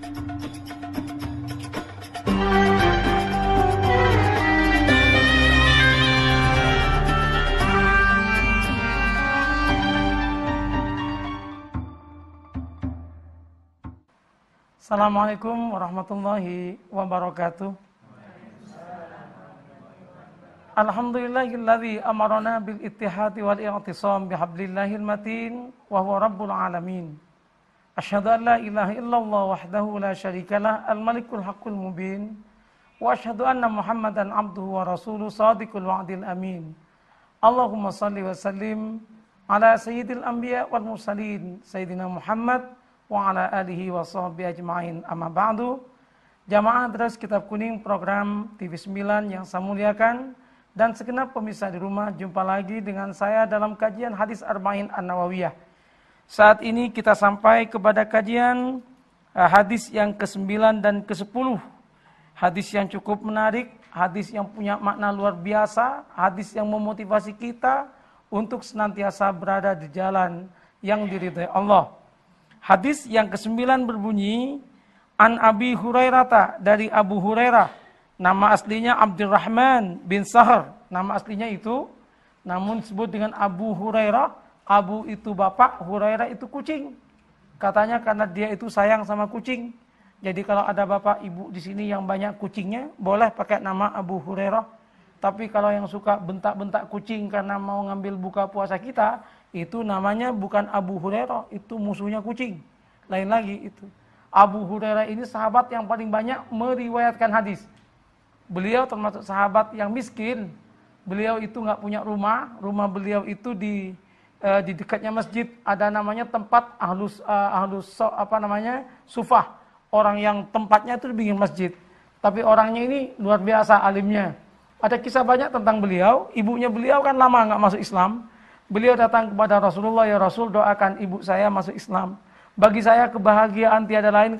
Assalamualaikum warahmatullahi wabarakatuh. Alhamdulillahilladzi amarana bil ittihadi wal i'tisam bihablillahil matin wa huwa rabbul alamin. Asyhadu an la ilaha illallah wahdahu la syarikalah al-malikul haqqul mubin wa asyhadu anna Muhammadan abduhu wa rasuluhu shadiqul wa'dil amin. Allahumma shalli wa sallim ala sayyidil anbiya wal mursalin sayyidina Muhammad wa ala alihi wa sahbihi ajma'in, amma ba'du. Jamaah Dras Kitab Kuning program TV 9 yang saya muliakan dan segenap pemirsa di rumah, jumpa lagi dengan saya dalam kajian hadis Arba'in An-Nawawiyah. Saat ini kita sampai kepada kajian hadis yang ke-9 dan ke-10. Hadis yang cukup menarik, hadis yang punya makna luar biasa, hadis yang memotivasi kita untuk senantiasa berada di jalan yang diridhai Allah. Hadis yang ke-9 berbunyi, An Abi Hurairah, dari Abu Hurairah, nama aslinya Abdurrahman bin Sahr, nama aslinya itu, namun disebut dengan Abu Hurairah. Abu itu bapak, Hurairah itu kucing. Katanya karena dia itu sayang sama kucing. Jadi kalau ada bapak ibu di sini yang banyak kucingnya, boleh pakai nama Abu Hurairah. Tapi kalau yang suka bentak-bentak kucing karena mau ngambil buka puasa kita, itu namanya bukan Abu Hurairah, itu musuhnya kucing. Lain lagi itu. Abu Hurairah ini sahabat yang paling banyak meriwayatkan hadis. Beliau termasuk sahabat yang miskin. Beliau itu nggak punya rumah. Rumah beliau itu di dekatnya masjid. Ada namanya tempat sufah. Orang yang tempatnya itu bikin masjid. Tapi orangnya ini luar biasa alimnya. Ada kisah banyak tentang beliau. Ibunya beliau kan lama nggak masuk Islam. Beliau datang kepada Rasulullah, ya Rasul, doakan ibu saya masuk Islam. Bagi saya kebahagiaan tiada lain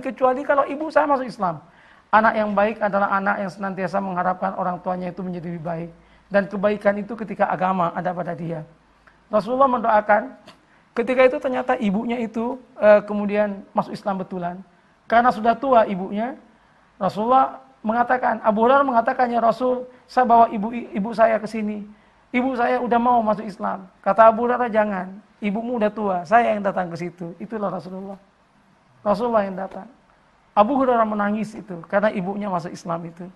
kecuali kalau ibu saya masuk Islam. Anak yang baik adalah anak yang senantiasa mengharapkan orang tuanya itu menjadi lebih baik. Dan kebaikan itu ketika agama ada pada dia. Rasulullah mendoakan, ketika itu ternyata ibunya itu kemudian masuk Islam betulan. Karena sudah tua ibunya, Rasulullah mengatakan, Abu Hurairah mengatakan, ya Rasul, saya bawa ibu saya ke sini. Ibu saya udah mau masuk Islam. Kata Abu Hurairah, jangan. Ibumu udah tua, saya yang datang ke situ. Itulah Rasulullah. Rasulullah yang datang. Abu Hurairah menangis itu karena ibunya masuk Islam itu.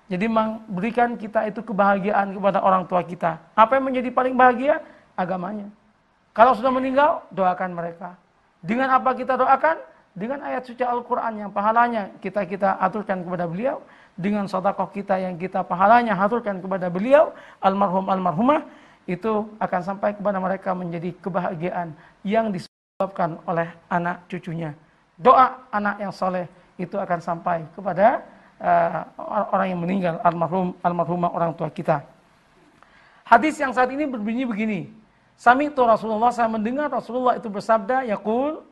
Jadi memang berikan kita itu kebahagiaan kepada orang tua kita. Apa yang menjadi paling bahagia? Agamanya. Kalau sudah meninggal, doakan mereka. Dengan apa kita doakan? Dengan ayat suci Al-Quran yang pahalanya kita aturkan kepada beliau. Dengan sedekah kita yang kita pahalanya aturkan kepada beliau, almarhum almarhumah, itu akan sampai kepada mereka menjadi kebahagiaan yang disebabkan oleh anak cucunya. Doa anak yang soleh itu akan sampai kepada orang yang meninggal, almarhumah orang tua kita. Hadis yang saat ini berbunyi begini. Sami'tu Rasulullah, saya mendengar Rasulullah itu bersabda, yaqul,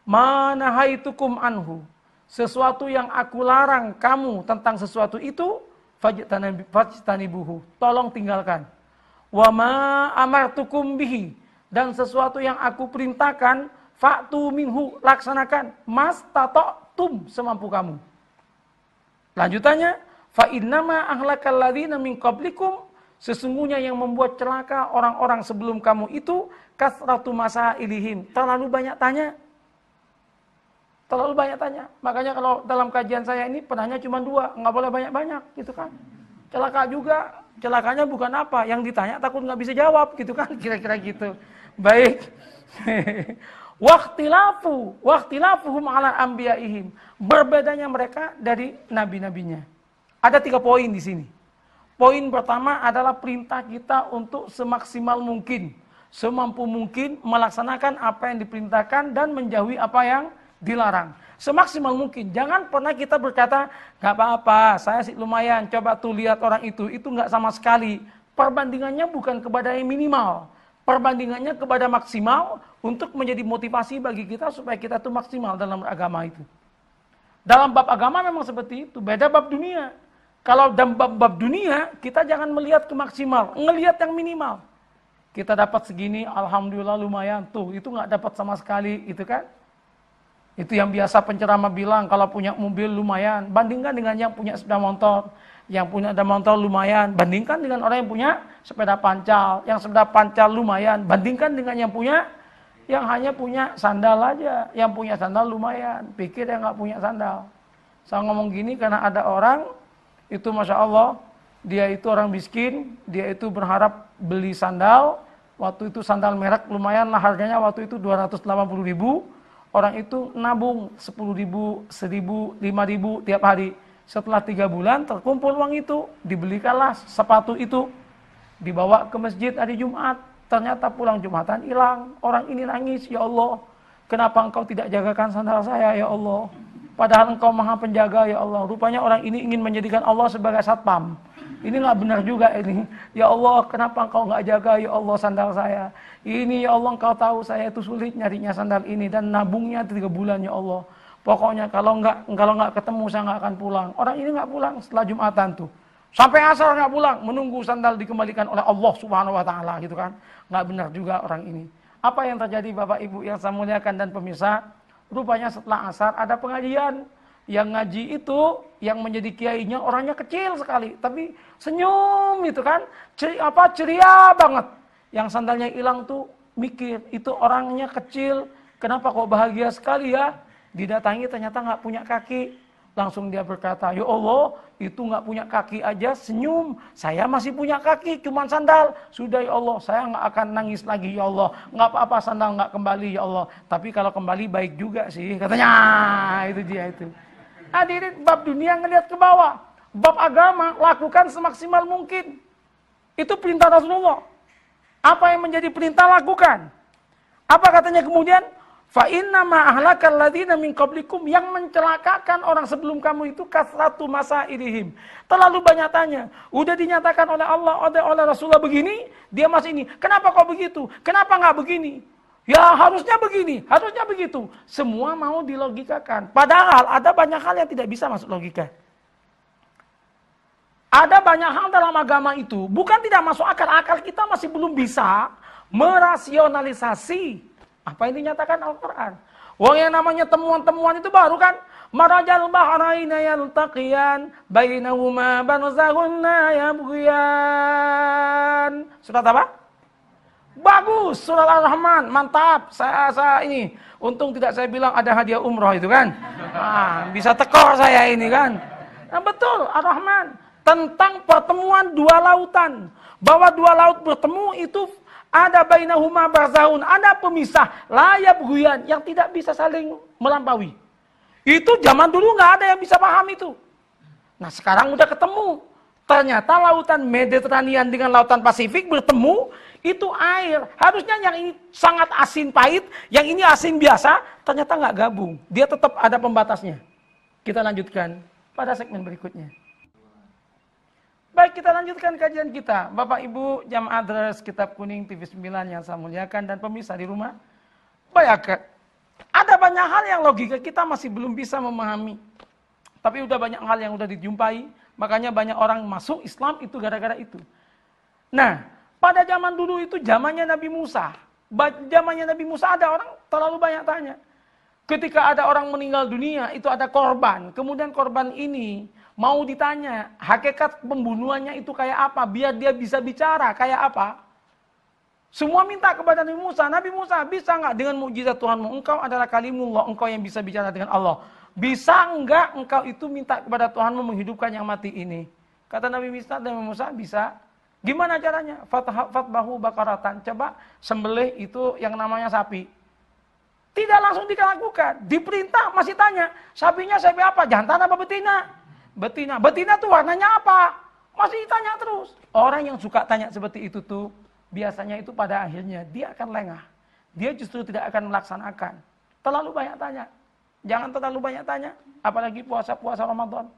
ma nahaitukum anhu, sesuatu yang aku larang kamu tentang sesuatu itu, fajtanibuhu, tolong tinggalkan. Wa ma amartukum bihi, dan sesuatu yang aku perintahkan, fa'tu minhu, laksanakan, mastata'tum, semampu kamu. Lanjutannya, fa innama ahlakal ladzina min qablikum, sesungguhnya yang membuat celaka orang-orang sebelum kamu itu, kasratu masailihim, terlalu banyak tanya. Terlalu banyak tanya. Makanya kalau dalam kajian saya ini penanya cuma 2, nggak boleh banyak-banyak, gitu kan. Celaka juga, celakanya bukan apa, yang ditanya takut nggak bisa jawab, gitu kan, kira-kira gitu. Baik. Waqtilafuhum ala anbiyaihim, berbedanya mereka dari nabi-nabinya. Ada 3 poin di sini. Poin pertama adalah perintah kita untuk semaksimal mungkin, semampu mungkin melaksanakan apa yang diperintahkan dan menjauhi apa yang dilarang. Semaksimal mungkin. Jangan pernah kita berkata, gak apa-apa, saya sih lumayan, coba tuh lihat orang itu gak sama sekali. Perbandingannya bukan kepada yang minimal. Perbandingannya kepada maksimal untuk menjadi motivasi bagi kita supaya kita tuh maksimal dalam agama itu. Dalam bab agama memang seperti itu, beda bab dunia. Kalau dalam bab dunia, kita jangan melihat ke maksimal, ngelihat yang minimal. Kita dapat segini, alhamdulillah lumayan, tuh itu gak dapat sama sekali, itu kan. Itu yang biasa penceramah bilang, kalau punya mobil lumayan, bandingkan dengan yang punya sepeda motor. Yang punya sepeda motor lumayan, bandingkan dengan orang yang punya sepeda pancal. Yang sepeda pancal lumayan, bandingkan dengan yang hanya punya sandal aja. Yang punya sandal lumayan, pikir yang nggak punya sandal. Saya ngomong gini karena ada orang, itu Masya Allah, dia itu orang miskin, dia itu berharap beli sandal. Waktu itu sandal merek lumayan lah harganya, waktu itu 280.000. Orang itu nabung 10.000, 1.000, 5.000 tiap hari. Setelah 3 bulan terkumpul uang itu, dibelikanlah sepatu itu. Dibawa ke masjid hari Jumat. Ternyata pulang Jumatan hilang. Orang ini nangis, ya Allah, kenapa engkau tidak jagakan sandal saya, ya Allah. Padahal engkau maha penjaga, ya Allah. Rupanya orang ini ingin menjadikan Allah sebagai satpam. Ini nggak benar juga ini. Ya Allah, kenapa engkau nggak jaga, ya Allah, sandal saya. Ini, ya Allah, engkau tahu saya itu sulit nyarinya sandal ini. Dan nabungnya 3 bulan, ya Allah. Pokoknya kalau nggak ketemu, saya nggak akan pulang. Orang ini nggak pulang setelah Jumatan tuh. Sampai asar nggak pulang, menunggu sandal dikembalikan oleh Allah Subhanahu Wa Taala, gitu kan? Nggak benar juga orang ini. Apa yang terjadi, Bapak Ibu yang saya muliakan dan pemirsa? Rupanya setelah asar ada pengajian. Yang ngaji itu, yang menjadi kiainya orangnya kecil sekali, tapi senyum gitu kan, ceria banget. Yang sandalnya hilang tuh mikir, itu orangnya kecil, kenapa kok bahagia sekali ya? Didatangi ternyata nggak punya kaki. Langsung dia berkata, ya Allah, itu nggak punya kaki aja senyum, saya masih punya kaki, cuman sandal. Sudah, ya Allah, saya nggak akan nangis lagi, ya Allah. Nggak apa-apa sandal nggak kembali, ya Allah. Tapi kalau kembali baik juga sih, katanya. Itu dia itu. Hadirin, bab dunia ngelihat ke bawah. Bab agama, lakukan semaksimal mungkin. Itu perintah Rasulullah. Apa yang menjadi perintah, lakukan. Apa katanya kemudian? Fa inna ma ahlakal ladzina min qablikum, yang mencelakakan orang sebelum kamu itu kasratu masailihim. Terlalu banyak tanya. Udah dinyatakan oleh Allah, oleh Rasulullah begini, dia masih ini. Kenapa kok begitu? Kenapa nggak begini? Ya harusnya begini, harusnya begitu. Semua mau dilogikakan. Padahal ada banyak hal yang tidak bisa masuk logika. Ada banyak hal dalam agama itu bukan tidak masuk akal. Akal kita masih belum bisa merasionalisasi apa yang dinyatakan Al-Quran. Wong yang namanya temuan-temuan itu baru kan. Marajal bahraina yaltaqiyan bainahuma barzakhun yabghiyan. Surat apa? Bagus, surat Ar-Rahman, mantap. Saya ini, untung tidak saya bilang ada hadiah umroh itu kan. Nah, bisa tekor saya ini kan. Nah, betul, Ar-Rahman. Tentang pertemuan dua lautan. Bahwa dua laut bertemu itu ada bainahuma barzakhun, ada pemisah, la yabghiyan, yang tidak bisa saling melampaui. Itu zaman dulu nggak ada yang bisa paham itu. Nah, sekarang udah ketemu. Ternyata lautan Mediterranean dengan lautan Pasifik bertemu, itu air. Harusnya yang ini sangat asin pahit, yang ini asin biasa, ternyata nggak gabung. Dia tetap ada pembatasnya. Kita lanjutkan pada segmen berikutnya. Baik, kita lanjutkan kajian kita. Bapak Ibu jamaah Adres Kitab Kuning TV 9 yang saya muliakan dan pemirsa di rumah. Bayangkan, ada banyak hal yang logika kita masih belum bisa memahami. Tapi udah banyak hal yang udah dijumpai, makanya banyak orang masuk Islam itu gara-gara itu. Nah, pada zaman dulu itu zamannya Nabi Musa. Zamannya Nabi Musa ada orang terlalu banyak tanya. Ketika ada orang meninggal dunia, itu ada korban. Kemudian korban ini mau ditanya, hakikat pembunuhannya itu kayak apa? Biar dia bisa bicara, kayak apa? Semua minta kepada Nabi Musa. Nabi Musa, bisa nggak dengan mukjizat Tuhanmu? Engkau adalah kalimullah, engkau yang bisa bicara dengan Allah. Bisa enggak engkau itu minta kepada Tuhanmu menghidupkan yang mati ini? Kata Nabi Musa, bisa. Gimana caranya? Fatbahu bakaratan. Coba sembelih itu yang namanya sapi. Tidak langsung dilakukan. Diperintah, masih tanya. Sapinya sapi apa? Jantan apa betina? Betina. Betina tuh warnanya apa? Masih ditanya terus. Orang yang suka tanya seperti itu tuh, biasanya itu pada akhirnya dia akan lengah. Dia justru tidak akan melaksanakan. Terlalu banyak tanya. Jangan terlalu banyak tanya. Apalagi puasa Ramadan.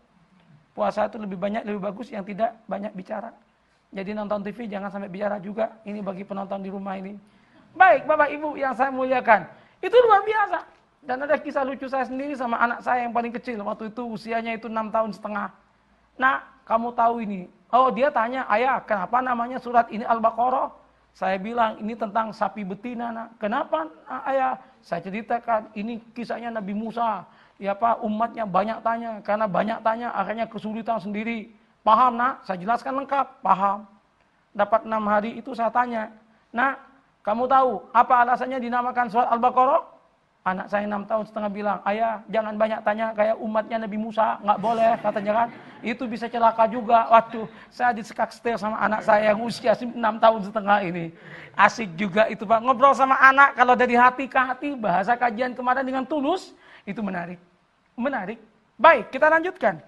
Puasa itu lebih banyak, lebih bagus yang tidak banyak bicara. Jadi nonton TV jangan sampai bicara juga. Ini bagi penonton di rumah ini. Baik, Bapak Ibu yang saya muliakan. Itu luar biasa. Dan ada kisah lucu saya sendiri sama anak saya yang paling kecil. Waktu itu usianya itu 6 tahun setengah. Nah, kamu tahu ini. Oh, dia tanya, ayah, kenapa namanya surat ini Al-Baqarah? Saya bilang, ini tentang sapi betina. Nak. Kenapa, ayah? saya ceritakan ini kisahnya Nabi Musa. Ya Pak, umatnya banyak tanya. Karena banyak tanya, akhirnya kesulitan sendiri. Paham nak? Saya jelaskan lengkap. Paham. Dapat 6 hari itu saya tanya. Nak, kamu tahu apa alasannya dinamakan surat Al-Baqarah? Anak saya 6 tahun setengah bilang, ayah jangan banyak tanya kayak umatnya Nabi Musa. Nggak boleh katanya kan. Itu bisa celaka juga. Waduh, saya disekak setir sama anak saya yang usia 6 tahun setengah ini. Asik juga itu Pak. Ngobrol sama anak kalau dari hati ke hati. Bahasa kajian kemarin dengan tulus. Itu menarik. Menarik. Baik, kita lanjutkan.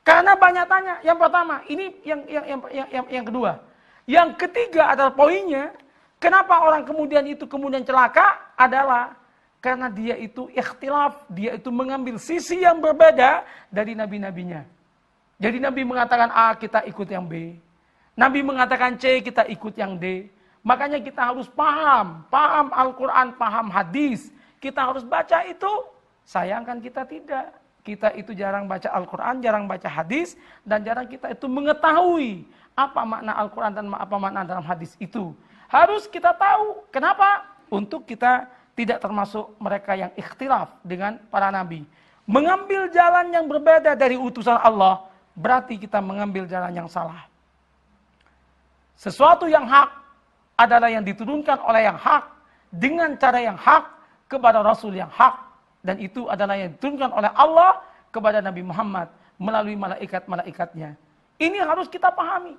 Karena banyak tanya. Yang pertama, ini yang kedua. Yang ketiga adalah poinnya. Kenapa orang kemudian celaka adalah karena dia itu ikhtilaf, dia itu mengambil sisi yang berbeda dari nabi-nabinya. Jadi Nabi mengatakan A, kita ikut yang B. Nabi mengatakan C, kita ikut yang D. Makanya kita harus paham Al-Quran, paham hadis. Kita harus baca itu. Sayangkan kita tidak. Kita itu jarang baca Al-Quran, jarang baca hadis, dan jarang kita itu mengetahui apa makna Al-Quran dan apa makna dalam hadis itu. Harus kita tahu. Kenapa? Untuk kita tidak termasuk mereka yang ikhtilaf dengan para nabi. Mengambil jalan yang berbeda dari utusan Allah, berarti kita mengambil jalan yang salah. Sesuatu yang hak adalah yang diturunkan oleh yang hak, dengan cara yang hak, kepada Rasul yang hak. Dan itu adalah yang diturunkan oleh Allah kepada Nabi Muhammad melalui malaikat-malaikatnya. Ini harus kita pahami.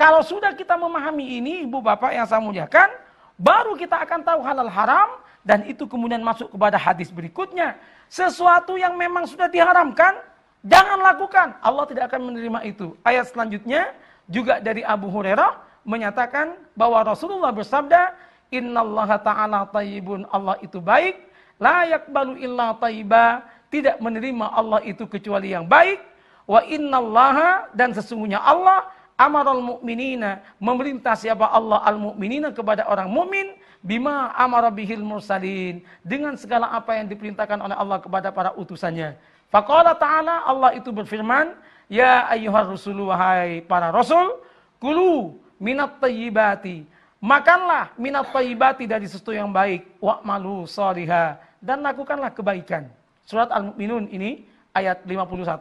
Kalau sudah kita memahami ini, ibu bapak yang saya muliakan, baru kita akan tahu halal haram, dan itu kemudian masuk kepada hadis berikutnya. Sesuatu yang memang sudah diharamkan, jangan lakukan. Allah tidak akan menerima itu. Ayat selanjutnya, juga dari Abu Hurairah, menyatakan bahwa Rasulullah bersabda, Innallaha ta'ala tayyibun, Allah itu baik, la yakbalu illa tayyiba, tidak menerima Allah itu kecuali yang baik, wa innallaha, dan sesungguhnya Allah, amaral mu'minina, memerintah siapa Allah al-mu'minina kepada orang mukmin, bima amara bihil mursalin, dengan segala apa yang diperintahkan oleh Allah kepada para utusannya. Faqala ta'ala, Allah itu berfirman, ya ayyuhar rusulu, wahai para rasul, kulu minat tayyibati, makanlah minat tayyibati dari sesuatu yang baik, wa'malu shaliha, dan lakukanlah kebaikan. Surat Al-Mu'minun ini ayat 51.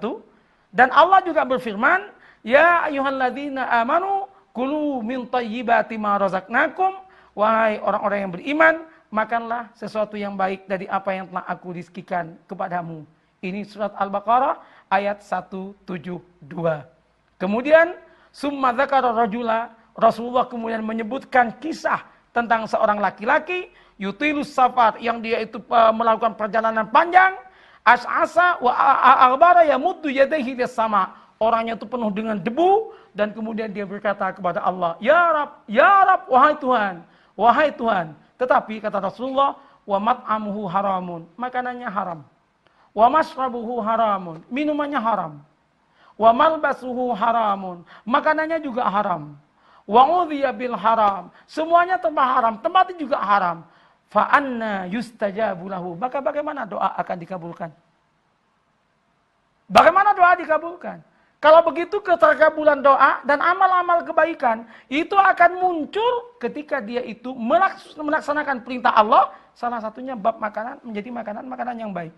Dan Allah juga berfirman, ya ayyuhalladzina amanu kulu min tayyibati ma razaqnakum, wahai orang-orang yang beriman, makanlah sesuatu yang baik dari apa yang telah aku rizkikan kepadamu. Ini surat Al-Baqarah ayat 172. Kemudian summa dzakara rajula, Rasulullah kemudian menyebutkan kisah tentang seorang laki-laki yutilus safar, yang dia itu melakukan perjalanan panjang, as'asa wa aghbara yamuddu yadayhi lis-sama. Orangnya itu penuh dengan debu, dan kemudian dia berkata kepada Allah, ya Rab, wahai Tuhan, wahai Tuhan. Tetapi kata Rasulullah, wa mat'amuhu haramun, makanannya haram. Wa mashrabuhu haramun, minumannya haram. Wa malbasuhu haramun, makanannya juga haram. Wa udhiya bil haram, semuanya tempat haram, tempatnya juga haram. Fa anna yustajabu lahu, maka bagaimana doa akan dikabulkan? Bagaimana doa dikabulkan? Kalau begitu keterkabulan doa dan amal-amal kebaikan itu akan muncul ketika dia itu melaksanakan perintah Allah. Salah satunya bab makanan, menjadi makanan yang baik.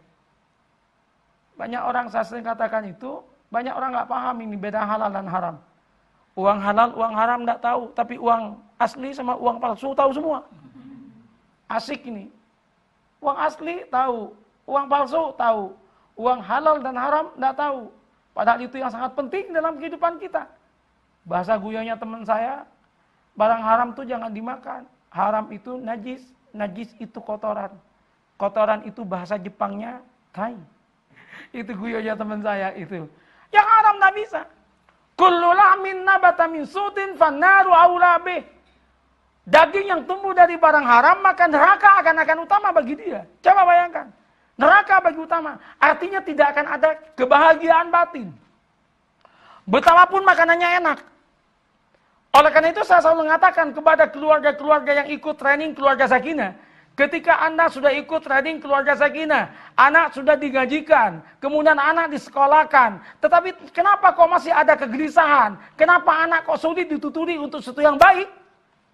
Banyak orang, saya sering katakan itu, banyak orang nggak paham ini beda halal dan haram. Uang halal, uang haram nggak tahu, tapi uang asli sama uang palsu tahu semua. Asik ini. Uang asli tahu, uang palsu tahu, uang halal dan haram nggak tahu. Padahal itu yang sangat penting dalam kehidupan kita. Bahasa guyonnya teman saya, barang haram itu jangan dimakan. Haram itu najis, najis itu kotoran. Kotoran itu bahasa Jepangnya tai. Itu guyonnya teman saya itu. Yang haram nggak bisa. Kullu lahmin nabata min sutin fannaru aula bih. Daging yang tumbuh dari barang haram, maka neraka akan utama bagi dia. Coba bayangkan. Neraka bagi utama. Artinya tidak akan ada kebahagiaan batin. Betapapun makanannya enak. Oleh karena itu saya selalu mengatakan kepada keluarga-keluarga yang ikut training keluarga sakinah. Ketika Anda sudah ikut training keluarga sakinah, anak sudah digajikan, kemudian anak disekolahkan. Tetapi kenapa kok masih ada kegelisahan? Kenapa anak kok sulit dituturi untuk sesuatu yang baik?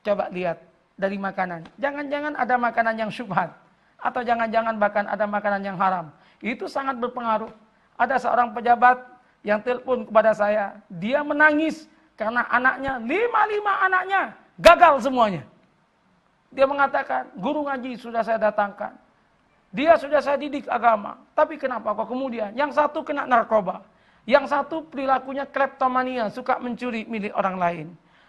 Coba lihat dari makanan. Jangan-jangan ada makanan yang syubhat. Atau jangan-jangan bahkan ada makanan yang haram. Itu sangat berpengaruh. Ada seorang pejabat yang telepon kepada saya. Dia menangis karena anaknya, 5 anaknya gagal semuanya. Dia mengatakan, guru ngaji sudah saya datangkan. Dia sudah saya didik agama. Tapi kenapa kok kemudian yang satu kena narkoba. Yang satu perilakunya kleptomania, suka mencuri milik orang lain.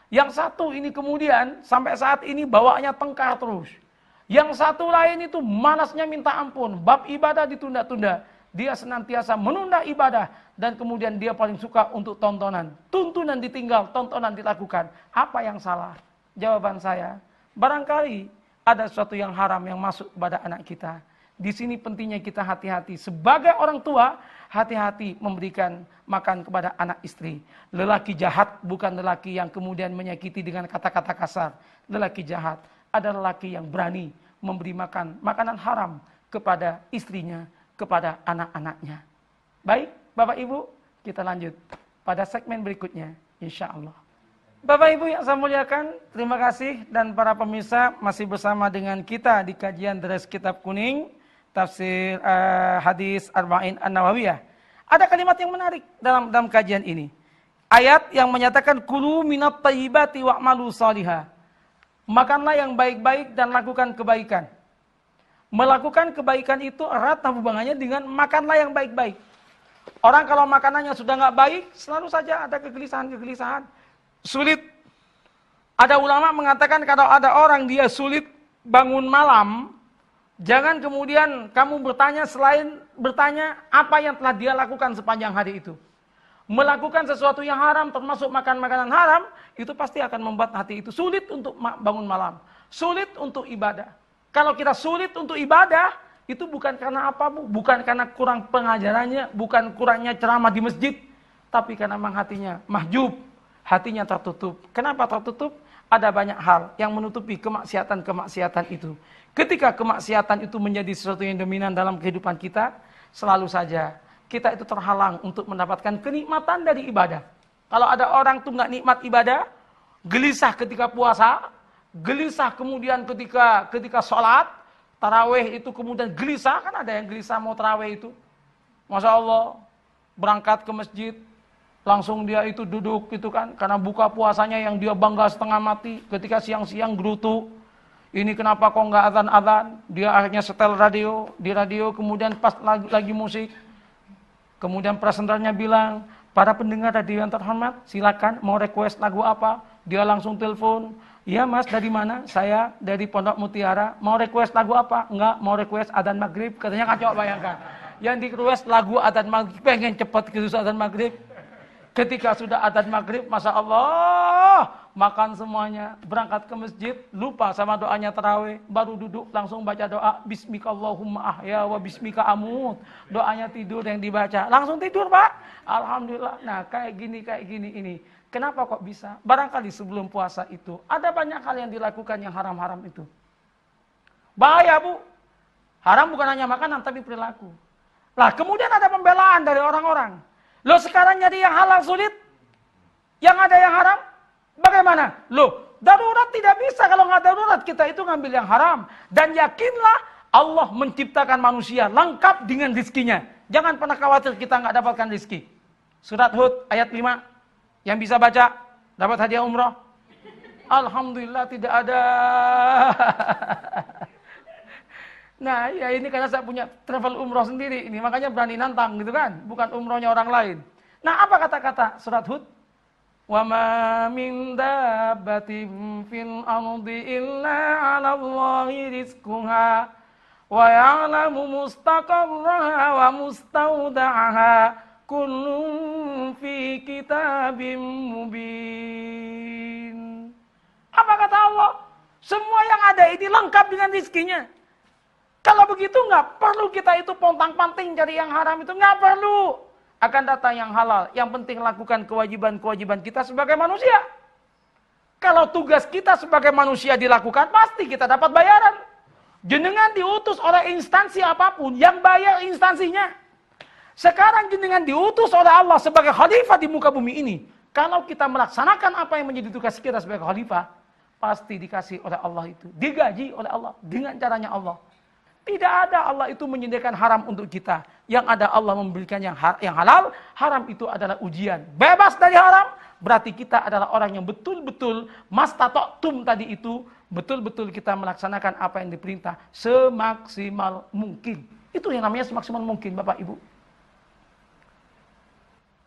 Yang satu ini kemudian sampai saat ini bawaannya tengkar terus. Yang satu lain itu malasnya minta ampun. Bab ibadah ditunda-tunda. Dia senantiasa menunda ibadah. Dan kemudian dia paling suka untuk tontonan. Tuntunan ditinggal, tontonan dilakukan. Apa yang salah? Jawaban saya, barangkali ada sesuatu yang haram yang masuk kepada anak kita. Di sini pentingnya kita hati-hati. Sebagai orang tua, hati-hati memberikan makan kepada anak istri. Lelaki jahat bukan lelaki yang kemudian menyakiti dengan kata-kata kasar. Lelaki jahat ada lelaki yang berani memberi makan makanan haram kepada istrinya, kepada anak-anaknya. Baik, Bapak Ibu, kita lanjut pada segmen berikutnya, insya Allah. Bapak Ibu yang saya muliakan, terima kasih dan para pemirsa masih bersama dengan kita di kajian Deres Kitab Kuning, tafsir hadis Arba'in An-Nawawiyah. Ada kalimat yang menarik dalam kajian ini. Ayat yang menyatakan kulu minat thayyibati wa'malu shalihah. Makanlah yang baik-baik dan lakukan kebaikan. Melakukan kebaikan itu erat hubungannya dengan makanlah yang baik-baik. Orang kalau makanannya sudah nggak baik, selalu saja ada kegelisahan-kegelisahan. Sulit. Ada ulama mengatakan kalau ada orang dia sulit bangun malam, jangan kemudian kamu bertanya selain bertanya apa yang telah dia lakukan sepanjang hari itu. Melakukan sesuatu yang haram termasuk makan makanan haram, itu pasti akan membuat hati itu sulit untuk bangun malam. Sulit untuk ibadah. Kalau kita sulit untuk ibadah, itu bukan karena apa, Bu? Bukan karena kurang pengajarannya, bukan kurangnya ceramah di masjid, tapi karena memang hatinya mahjub. Hatinya tertutup. Kenapa tertutup? Ada banyak hal yang menutupi kemaksiatan-kemaksiatan itu. Ketika kemaksiatan itu menjadi sesuatu yang dominan dalam kehidupan kita, selalu saja kita itu terhalang untuk mendapatkan kenikmatan dari ibadah. Kalau ada orang tuh nggak nikmat ibadah, gelisah ketika puasa, gelisah kemudian ketika sholat, taraweh itu kemudian gelisah, kan ada yang gelisah mau taraweh itu. Masya Allah, berangkat ke masjid, langsung dia itu duduk gitu kan, karena buka puasanya yang dia bangga setengah mati, ketika siang-siang gerutu, ini kenapa kok nggak azan-azan, dia akhirnya setel radio, di radio kemudian pas lagi musik, kemudian presenternya bilang, para pendengar radio yang terhormat, silakan mau request lagu apa, dia langsung telepon, iya mas dari mana, saya dari Pondok Mutiara, mau request lagu apa, enggak, mau request adzan maghrib, katanya kacau bayangkan, yang di request lagu adzan maghrib, pengen cepet gitu adzan maghrib. Ketika sudah adzan maghrib, Masya Allah, makan semuanya, berangkat ke masjid, lupa sama doanya tarawih, baru duduk langsung baca doa, Bismikallahumma ahya wa bismika amut. Doanya tidur yang dibaca, langsung tidur Pak. Alhamdulillah, nah kayak gini ini. Kenapa kok bisa? Barangkali sebelum puasa itu, ada banyak hal yang dilakukan yang haram-haram itu. Bahaya Bu, haram bukan hanya makanan tapi perilaku. Lah kemudian ada pembelaan dari orang-orang. Loh sekarang jadi yang halal sulit, yang ada yang haram, bagaimana? Loh darurat tidak bisa, kalau nggak darurat kita itu ngambil yang haram. Dan yakinlah Allah menciptakan manusia lengkap dengan rizkinya. Jangan pernah khawatir kita nggak dapatkan rizki. Surat Hud ayat 5, yang bisa baca dapat hadiah umroh. Alhamdulillah tidak ada. Nah, ya ini karena saya punya travel umroh sendiri ini, makanya berani nantang gitu kan, bukan umrohnya orang lain. Nah, apa kata-kata surat Hud? Wa ma min dabbatin fil ardi illa 'ala Allahi rizquha wa ya'lamu mustaqarraha wa mustawda'aha kullun fi kitabim mubin. Apa kata Allah? Semua yang ada ini lengkap dengan rizkinya. Kalau begitu nggak perlu kita itu pontang-panting cari yang haram itu, nggak perlu. Akan datang yang halal. Yang penting lakukan kewajiban-kewajiban kita sebagai manusia. Kalau tugas kita sebagai manusia dilakukan, pasti kita dapat bayaran. Jenengan diutus oleh instansi apapun, yang bayar instansinya. Sekarang jenengan diutus oleh Allah sebagai khalifah di muka bumi ini. Kalau kita melaksanakan apa yang menjadi tugas kita sebagai khalifah, pasti dikasih oleh Allah itu. Digaji oleh Allah dengan caranya Allah. Tidak ada Allah itu menyediakan haram untuk kita. Yang ada Allah memberikan yang halal. Haram itu adalah ujian. Bebas dari haram, berarti kita adalah orang yang betul-betul mastatoktum tadi itu. Betul-betul kita melaksanakan apa yang diperintah semaksimal mungkin. Itu yang namanya semaksimal mungkin, Bapak Ibu.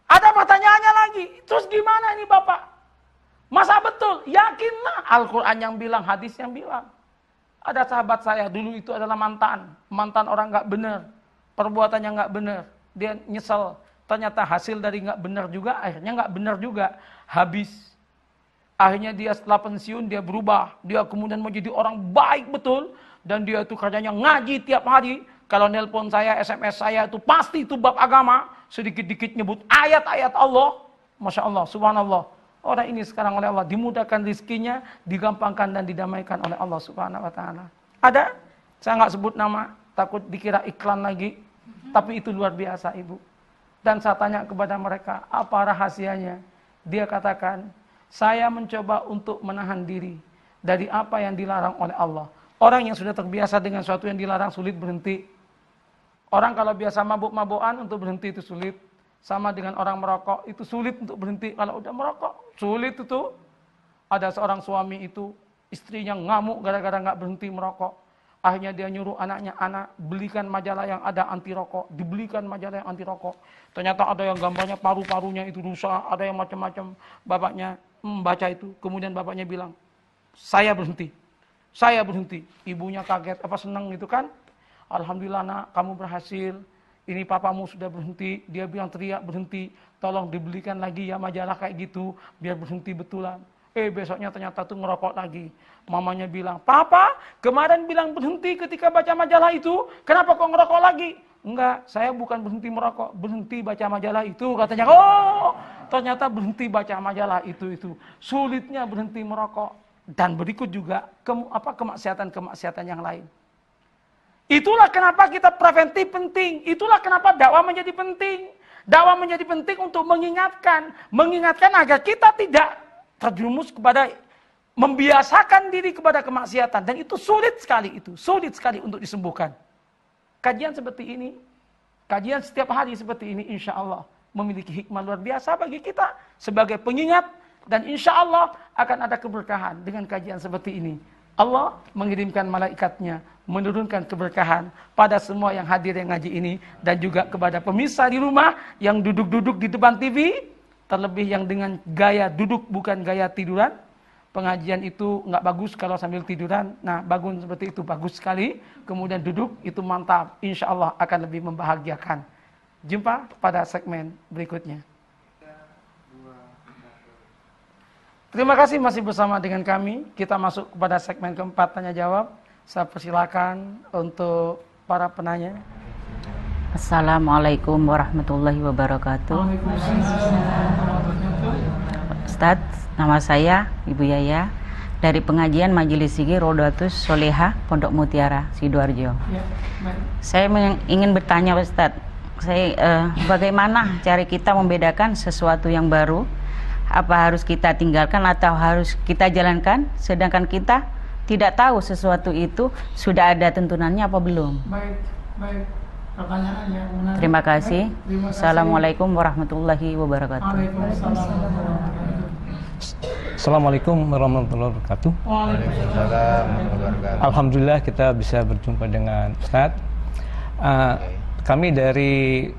Ada pertanyaannya lagi. Terus gimana ini Bapak? Masa betul? Yakinlah. Al-Quran yang bilang, hadis yang bilang. Ada sahabat saya dulu itu adalah mantan orang nggak benar, perbuatannya nggak benar, dia nyesel. Ternyata hasil dari nggak benar juga, akhirnya nggak benar juga, habis. Akhirnya dia setelah pensiun dia berubah, dia kemudian menjadi orang baik betul, dan dia itu kerjanya ngaji tiap hari. Kalau nelpon saya, SMS saya itu pasti itu bab agama, sedikit-dikit nyebut ayat-ayat Allah, masya Allah, subhanallah. Orang ini sekarang oleh Allah dimudahkan rizkinya, digampangkan dan didamaikan oleh Allah Subhanahu wa taala. Ada? Saya nggak sebut nama, takut dikira iklan lagi. Tapi itu luar biasa, Ibu. Dan saya tanya kepada mereka, apa rahasianya? Dia katakan, saya mencoba untuk menahan diri dari apa yang dilarang oleh Allah. Orang yang sudah terbiasa dengan sesuatu yang dilarang sulit berhenti. Orang kalau biasa mabuk-mabukan untuk berhenti itu sulit. Sama dengan orang merokok, itu sulit untuk berhenti. Kalau udah merokok, sulit itu. Ada seorang suami itu, istrinya ngamuk gara-gara nggak berhenti merokok. Akhirnya dia nyuruh anaknya, anak belikan majalah yang ada anti rokok. Dibelikan majalah yang anti rokok. Ternyata ada yang gambarnya paru-parunya itu rusak, ada yang macam-macam. Bapaknya membaca itu, kemudian bapaknya bilang, saya berhenti. Saya berhenti. Ibunya kaget, apa senang gitu kan? Alhamdulillah nak, kamu berhasil. Ini papamu sudah berhenti, dia bilang teriak berhenti, tolong dibelikan lagi ya majalah kayak gitu, biar berhenti betulan. Besoknya ternyata tuh ngerokok lagi. Mamanya bilang, papa kemarin bilang berhenti ketika baca majalah itu, kenapa kok ngerokok lagi? Enggak, saya bukan berhenti merokok, berhenti baca majalah itu. Katanya, oh ternyata berhenti baca majalah itu. Sulitnya berhenti merokok. Dan berikut juga kemaksiatan-kemaksiatan yang lain. Itulah kenapa kita preventif penting. Itulah kenapa dakwah menjadi penting. Dakwah menjadi penting untuk mengingatkan agar kita tidak terjerumus kepada membiasakan diri kepada kemaksiatan. Dan itu sulit sekali untuk disembuhkan. Kajian seperti ini, kajian setiap hari seperti ini, insya Allah memiliki hikmah luar biasa bagi kita sebagai pengingat. Dan insya Allah akan ada keberkahan dengan kajian seperti ini. Allah mengirimkan malaikatnya, menurunkan keberkahan pada semua yang hadir yang ngaji ini. Dan juga kepada pemirsa di rumah yang duduk-duduk di depan TV. Terlebih yang dengan gaya duduk bukan gaya tiduran. Pengajian itu nggak bagus kalau sambil tiduran. Nah, bangun seperti itu bagus sekali. Kemudian duduk itu mantap. Insya Allah akan lebih membahagiakan. Jumpa pada segmen berikutnya. Terima kasih masih bersama dengan kami. Kita masuk kepada segmen keempat tanya jawab. Saya persilakan untuk para penanya. Assalamualaikum warahmatullahi wabarakatuh. Ustadz, nama saya Ibu Yaya dari pengajian Majelis Zikir Rodatus Solehah Pondok Mutiara Sidoarjo. Saya ingin bertanya Ustadz, bagaimana cara kita membedakan sesuatu yang baru? Apa harus kita tinggalkan atau harus kita jalankan, sedangkan kita tidak tahu sesuatu itu sudah ada tuntunannya apa belum? Baik. Pertanyaan yang menarik. Terima kasih. Terima kasih. Assalamualaikum warahmatullahi wabarakatuh. Assalamualaikum warahmatullahi wabarakatuh. Waalaikumsalam. Alhamdulillah kita bisa berjumpa dengan Ustadz. Kami dari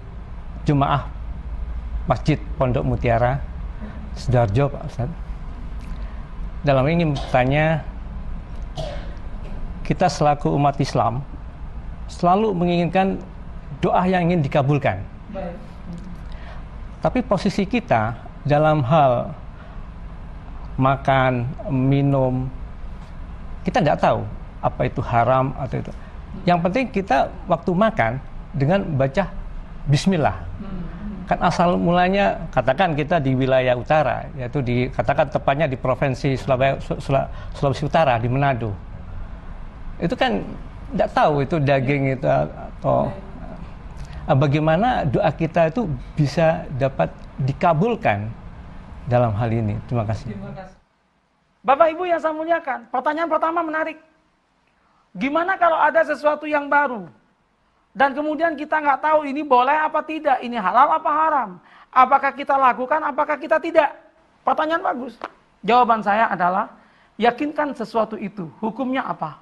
Jemaah Masjid Pondok Mutiara Sidoarjo, Pak Ustadz. Dalam ini bertanya, kita selaku umat Islam selalu menginginkan doa yang ingin dikabulkan. Baik. Tapi posisi kita dalam hal makan, minum, kita tidak tahu apa itu haram atau itu. Yang penting kita waktu makan dengan baca Bismillah. Kan asal mulanya katakan kita di wilayah utara, yaitu katakan tepatnya di provinsi Sulawesi Utara di Manado. Itu kan tidak tahu itu daging itu atau bagaimana doa kita itu bisa dapat dikabulkan dalam hal ini. Terima kasih. Terima kasih. Bapak Ibu yang saya muliakan, pertanyaan pertama menarik. Gimana kalau ada sesuatu yang baru? Dan kemudian kita nggak tahu ini boleh apa tidak, ini halal apa haram. Apakah kita lakukan, apakah kita tidak? Pertanyaan bagus. Jawaban saya adalah, yakinkan sesuatu itu, hukumnya apa?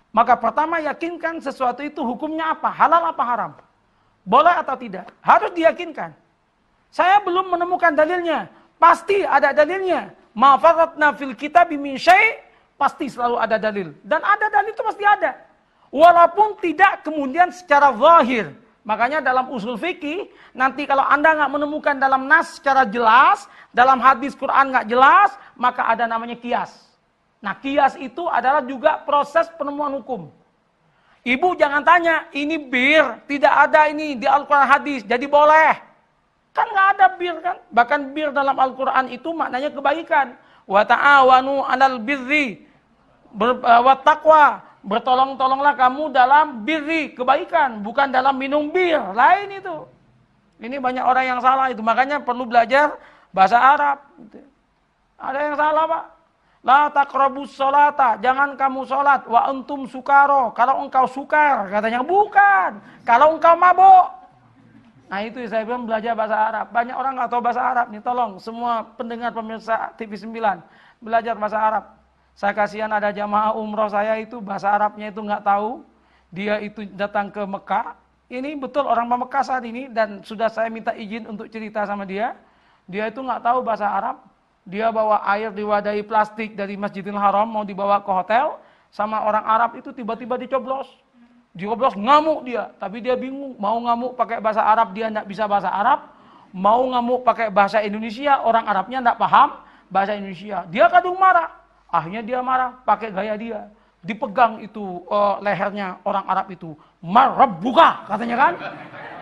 Maka pertama yakinkan sesuatu itu hukumnya apa, halal apa haram. Boleh atau tidak, harus diyakinkan. Saya belum menemukan dalilnya, pasti ada dalilnya. Ma faratna fil kitabi min syai', pasti selalu ada dalil. Dan ada dalil itu pasti ada. Walaupun tidak kemudian secara zahir. Makanya dalam usul fikih, nanti kalau Anda nggak menemukan dalam nas secara jelas, dalam hadis Quran nggak jelas, maka ada namanya qiyas. Nah, qiyas itu adalah juga proses penemuan hukum. Ibu jangan tanya, ini bir, tidak ada ini di Al-Quran hadis, jadi boleh. Kan nggak ada bir kan? Bahkan bir dalam Al-Quran itu maknanya kebaikan. Wa ta'awanu 'alal birri wa taqwa. Bertolong-tolonglah kamu dalam birri, kebaikan, bukan dalam minum bir, lain itu. Ini banyak orang yang salah itu, makanya perlu belajar bahasa Arab. Ada yang salah, Pak. La taqrabus sholata, jangan kamu sholat, wa antum sukaro, kalau engkau sukar, katanya bukan, kalau engkau mabuk. Nah itu saya bilang belajar bahasa Arab. Banyak orang nggak tahu bahasa Arab nih, tolong semua pendengar pemirsa TV 9, belajar bahasa Arab. Saya kasihan ada jamaah umroh saya itu bahasa Arabnya itu nggak tahu. Dia itu datang ke Mekah. Ini betul orang Mekah saat ini dan sudah saya minta izin untuk cerita sama dia. Dia itu nggak tahu bahasa Arab. Dia bawa air diwadahi plastik dari Masjidil Haram mau dibawa ke hotel. Sama orang Arab itu tiba-tiba dicoblos. Dicoblos ngamuk dia. Tapi dia bingung mau ngamuk pakai bahasa Arab dia nggak bisa bahasa Arab. Mau ngamuk pakai bahasa Indonesia orang Arabnya nggak paham bahasa Indonesia. Dia kadung marah. Akhirnya dia marah, pakai gaya dia. Dipegang itu lehernya orang Arab itu. Marabbuka, katanya kan.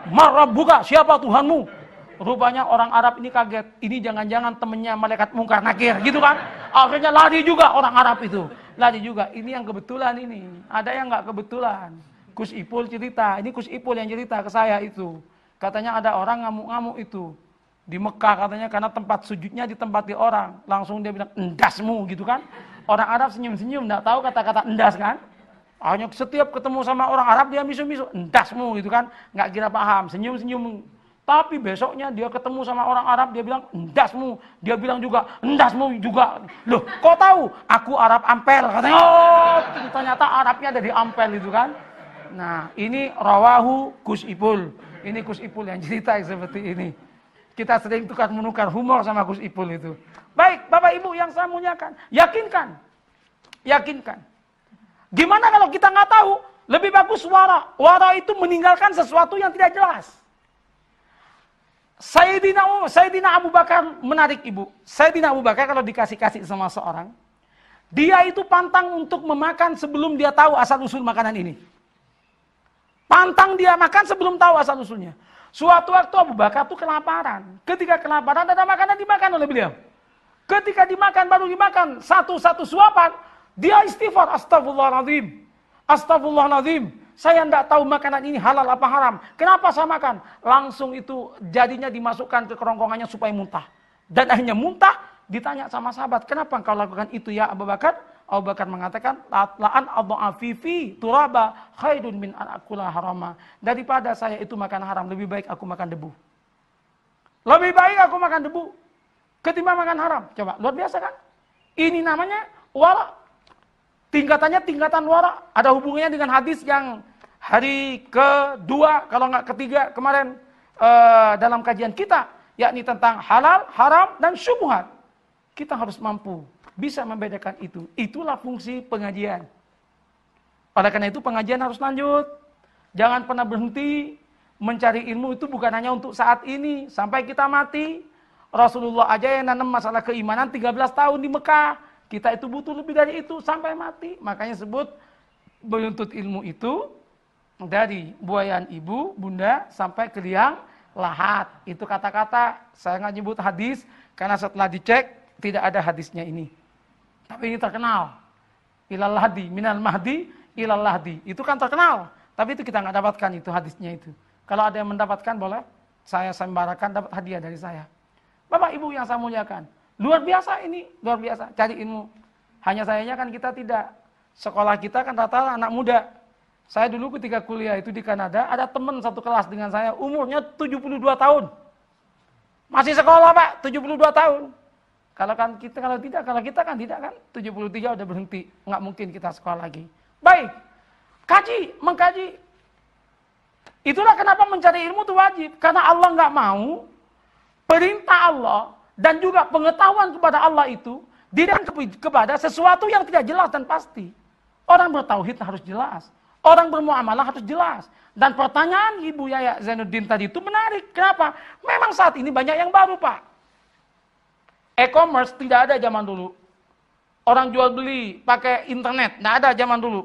Marabbuka, siapa Tuhanmu? Rupanya orang Arab ini kaget. Ini jangan-jangan temennya malaikat mungkar nakir, gitu kan. Akhirnya lari juga orang Arab itu. Lari juga, ini yang kebetulan ini. Ada yang nggak kebetulan. Gus Ipul cerita, ini Gus Ipul yang cerita ke saya itu. Katanya ada orang ngamuk-ngamuk itu. Di Mekah katanya karena tempat sujudnya ditempati orang. Langsung dia bilang, endasmu gitu kan. Orang Arab senyum-senyum, enggak tahu kata-kata endas kan. Hanya setiap ketemu sama orang Arab dia misu-misu, endasmu gitu kan. Enggak kira paham, senyum-senyum. Tapi besoknya dia ketemu sama orang Arab, dia bilang, endasmu. Dia bilang juga, endasmu juga. Loh, kok tahu? Aku Arab Ampel. Katanya, oh ternyata Arabnya ada di Ampel itu kan. Nah, ini rawahu Gus Ipul. Ini Gus Ipul yang cerita seperti ini. Kita sering tukar-menukar humor sama Gus Ipul itu. Baik, Bapak Ibu yang saya muliakan. Yakinkan. Yakinkan. Gimana kalau kita nggak tahu? Lebih bagus wara. Wara itu meninggalkan sesuatu yang tidak jelas. Sayyidina Abu Bakar menarik Ibu. Sayyidina Abu Bakar kalau dikasih-kasih sama seorang. Dia itu pantang untuk memakan sebelum dia tahu asal-usul makanan ini. Pantang dia makan sebelum tahu asal-usulnya. Suatu waktu Abu Bakar itu kelaparan. Ketika kelaparan ada makanan dimakan oleh beliau. Ketika dimakan baru dimakan satu-satu suapan, dia istighfar, astagfirullahaladzim. Astagfirullahaladzim. Saya tidak tahu makanan ini halal apa haram. Kenapa saya makan? Langsung itu jadinya dimasukkan ke kerongkongannya supaya muntah. Dan akhirnya muntah, ditanya sama sahabat, kenapa engkau lakukan itu ya Abu Bakar? Abu Bakar mengatakan, la'an adha'afifi turaba khairun min an akula harama. Daripada saya itu makan haram, lebih baik aku makan debu. Lebih baik aku makan debu ketimbang makan haram. Coba, luar biasa kan? Ini namanya wara. Tingkatannya tingkatan wara. Ada hubungannya dengan hadis yang hari kedua, kalau nggak ketiga kemarin dalam kajian kita. Yakni tentang halal, haram, dan syubhat. Kita harus mampu bisa membedakan itu. Itulah fungsi pengajian. Oleh karena itu pengajian harus lanjut. Jangan pernah berhenti. Mencari ilmu itu bukan hanya untuk saat ini. Sampai kita mati. Rasulullah aja yang nanam masalah keimanan 13 tahun di Mekah. Kita itu butuh lebih dari itu sampai mati. Makanya sebut menuntut ilmu itu dari buayan ibu, bunda, sampai ke liang lahat. Itu kata-kata, saya nggak nyebut hadis. Karena setelah dicek, tidak ada hadisnya ini. Tapi ini terkenal. Ilal lahdi, minal mahdi, ilal lahdi. Itu kan terkenal. Tapi itu kita nggak dapatkan itu hadisnya itu. Kalau ada yang mendapatkan boleh, saya sembarakan dapat hadiah dari saya. Bapak Ibu yang saya muliakan. Luar biasa ini, luar biasa. Cari ilmu. Hanya sayangnya kan kita tidak Sekolah kita kan rata-rata anak muda. Saya dulu ketika kuliah itu di Kanada, ada teman satu kelas dengan saya, umurnya 72 tahun. Masih sekolah Pak, 72 tahun. Kalau kita kan tidak kan, 73 udah berhenti. Nggak mungkin kita sekolah lagi. Baik, mengkaji. Itulah kenapa mencari ilmu itu wajib. Karena Allah nggak mau, perintah Allah, dan juga pengetahuan kepada Allah itu, diberikan kepada sesuatu yang tidak jelas dan pasti. Orang bertauhid harus jelas. Orang bermuamalah harus jelas. Dan pertanyaan Ibu Yaya Zainuddin tadi itu menarik. Kenapa? Memang saat ini banyak yang baru, Pak. E-commerce tidak ada zaman dulu. Orang jual beli pakai internet, tidak ada zaman dulu.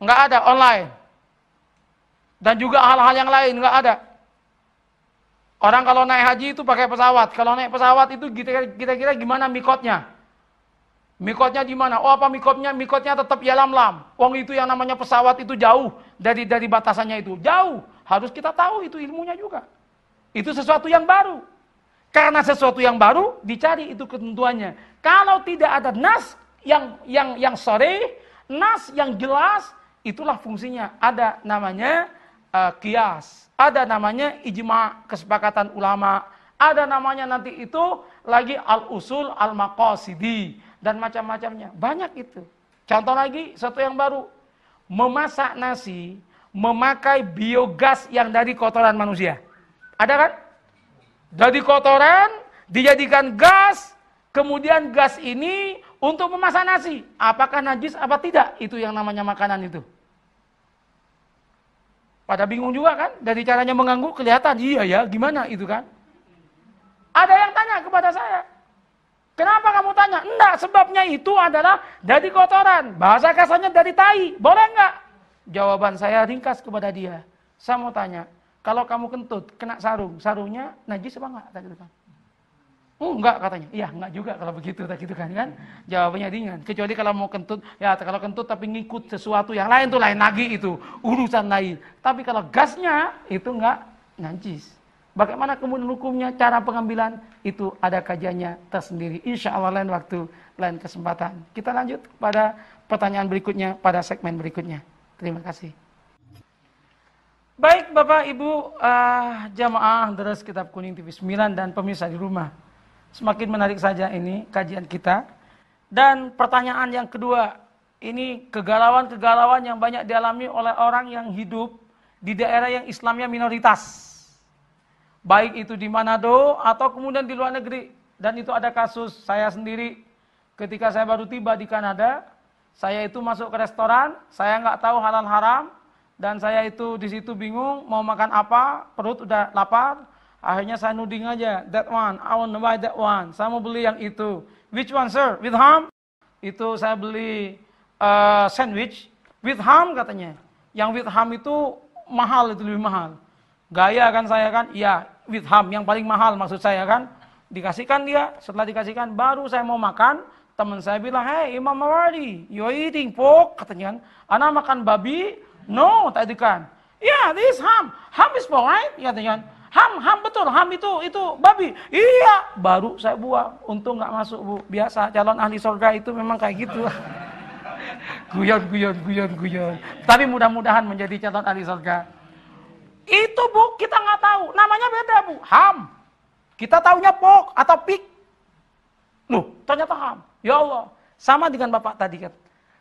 Nggak ada, online. Dan juga hal-hal yang lain, nggak ada. Orang kalau naik haji itu pakai pesawat. Kalau naik pesawat itu kira-kira gimana mikotnya? Mikotnya di mana? Oh, apa mikotnya? Mikotnya tetap Yalamlam. Wong itu yang namanya pesawat itu jauh dari batasannya itu. Jauh. Harus kita tahu itu ilmunya juga. Itu sesuatu yang baru. Karena sesuatu yang baru dicari itu ketentuannya. Kalau tidak ada nas yang sore, nas yang jelas, itulah fungsinya. Ada namanya qiyas. Ada namanya ijma, kesepakatan ulama. Ada namanya nanti itu lagi al-usul al-maqasidi. Dan macam-macamnya. Banyak itu. Contoh lagi, satu yang baru. Memasak nasi, memakai biogas yang dari kotoran manusia. Ada kan? Dari kotoran, dijadikan gas, kemudian gas ini untuk memasak nasi. Apakah najis apa tidak? Itu yang namanya makanan itu. Pada bingung juga kan? Dari caranya mengganggu kelihatan. Iya ya, gimana itu kan? Ada yang tanya kepada saya. Kenapa kamu tanya? Enggak, sebabnya itu adalah dari kotoran. Bahasa kasarnya dari tai. Boleh enggak? Jawaban saya ringkas kepada dia. Saya mau tanya, kalau kamu kentut, kena sarung, sarungnya najis apa enggak? Tadi kan. Enggak katanya. Iya, enggak juga kalau begitu gitu kan. Jawabannya ringan. Kecuali kalau mau kentut, ya kalau kentut tapi ngikut sesuatu yang lain tuh lain lagi itu, urusan lain. Tapi kalau gasnya itu enggak najis. Bagaimana kemudian hukumnya, cara pengambilan, itu ada kajiannya tersendiri. Insya Allah lain waktu, lain kesempatan. Kita lanjut pada pertanyaan berikutnya, pada segmen berikutnya. Terima kasih. Baik Bapak Ibu jamaah Deres Kitab Kuning TV 9 dan pemirsa di rumah. Semakin menarik saja ini kajian kita. Dan pertanyaan yang kedua, ini kegalauan-kegalauan yang banyak dialami oleh orang yang hidup di daerah yang Islamnya minoritas. Baik itu di Manado atau kemudian di luar negeri. Dan itu ada kasus saya sendiri ketika saya baru tiba di Kanada. Saya itu masuk ke restoran, saya nggak tahu halal haram. Dan saya itu di situ bingung mau makan apa, perut udah lapar. Akhirnya saya nuding aja, that one, I want to buy that one. Saya mau beli yang itu. Which one sir? With ham? Itu saya beli sandwich. With ham katanya. Yang with ham itu mahal, itu lebih mahal. Gaya kan saya kan, iya with ham yang paling mahal maksud saya kan. Dikasihkan dia, setelah dikasihkan baru saya mau makan. Teman saya bilang, hey Imam Mawardi, you eating pork? Katanya kan, anak makan babi? No, tadi kan. Yeah, this ham is pork right? Katanya kan, ham betul, ham itu babi. Iya, baru saya buang. Untung nggak masuk Bu, biasa calon ahli surga itu memang kayak gitu. Guyon. Tapi mudah-mudahan menjadi calon ahli surga. Itu Bu, kita nggak tahu. Namanya beda Bu, ham. Kita taunya pork atau pig. Loh, ternyata ham. Ya Allah, sama dengan Bapak tadi kan.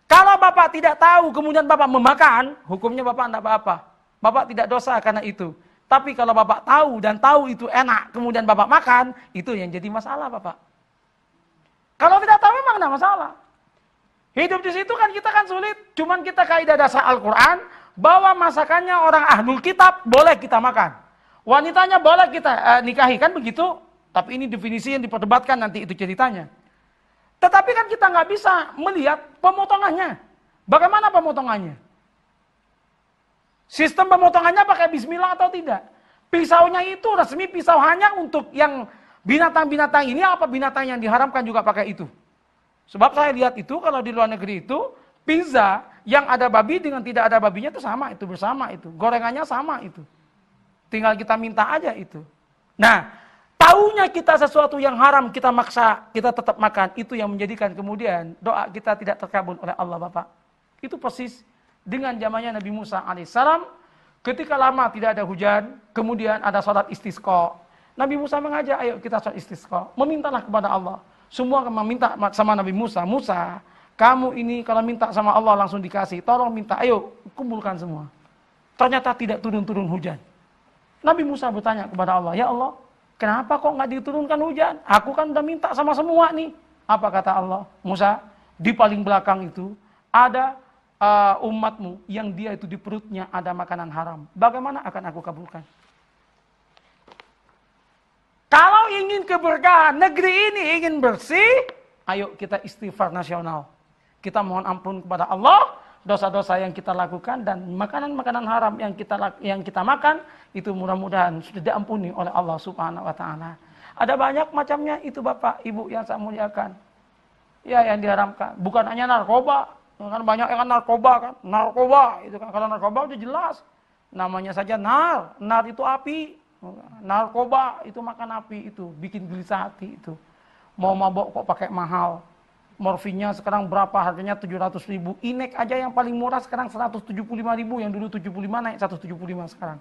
Kalau Bapak tidak tahu, kemudian Bapak memakan, hukumnya Bapak tidak apa-apa. Bapak tidak dosa karena itu. Tapi kalau Bapak tahu dan tahu itu enak, kemudian Bapak makan, itu yang jadi masalah Bapak. Kalau tidak tahu memang tidak masalah. Hidup di situ kan kita kan sulit. Cuman kita kaidah dasar Al-Quran, bahwa masakannya orang ahlul kitab boleh kita makan. Wanitanya boleh kita nikahi, kan begitu? Tapi ini definisi yang diperdebatkan nanti itu ceritanya. Tetapi kan kita nggak bisa melihat pemotongannya. Bagaimana pemotongannya? Sistem pemotongannya pakai bismillah atau tidak? Pisaunya itu resmi pisau hanya untuk yang binatang-binatang ini, apa binatang yang diharamkan juga pakai itu. Sebab saya lihat itu kalau di luar negeri itu, pizza yang ada babi dengan tidak ada babinya itu sama, itu bersama itu. Gorengannya sama itu. Tinggal kita minta aja itu. Nah, Taunya kita sesuatu yang haram, kita maksa, kita tetap makan. Itu yang menjadikan kemudian doa kita tidak terkabul oleh Allah Bapak. Itu persis dengan zamannya Nabi Musa alaihissalam. Ketika lama tidak ada hujan, kemudian ada sholat istisqa. Nabi Musa mengajak, ayo kita sholat istisqa. Memintalah kepada Allah. Semua meminta sama Nabi Musa. Musa, kamu ini kalau minta sama Allah langsung dikasih. Tolong minta, ayo kumpulkan semua. Ternyata tidak turun-turun hujan. Nabi Musa bertanya kepada Allah, ya Allah, kenapa kok nggak diturunkan hujan? Aku kan udah minta sama semua nih. Apa kata Allah? Musa, di paling belakang itu ada umatmu yang dia itu di perutnya ada makanan haram. Bagaimana akan aku kabulkan? Kalau ingin keberkahan, negeri ini ingin bersih, ayo kita istighfar nasional. Kita mohon ampun kepada Allah, dosa-dosa yang kita lakukan dan makanan-makanan haram yang kita makan itu mudah-mudahan sudah diampuni oleh Allah Subhanahu wa taala. Ada banyak macamnya itu Bapak, Ibu yang saya muliakan. Ya, yang diharamkan, bukan hanya narkoba. Kan banyak yang narkoba kan. Narkoba itu kan, kalau narkoba udah jelas. Namanya saja nar itu api. Narkoba itu makan api itu, bikin gelisah hati itu. Mau mabok kok pakai mahal. Morfinnya sekarang berapa? Harganya 700.000. Inek aja yang paling murah sekarang 175.000, yang dulu 75 naik 175 sekarang.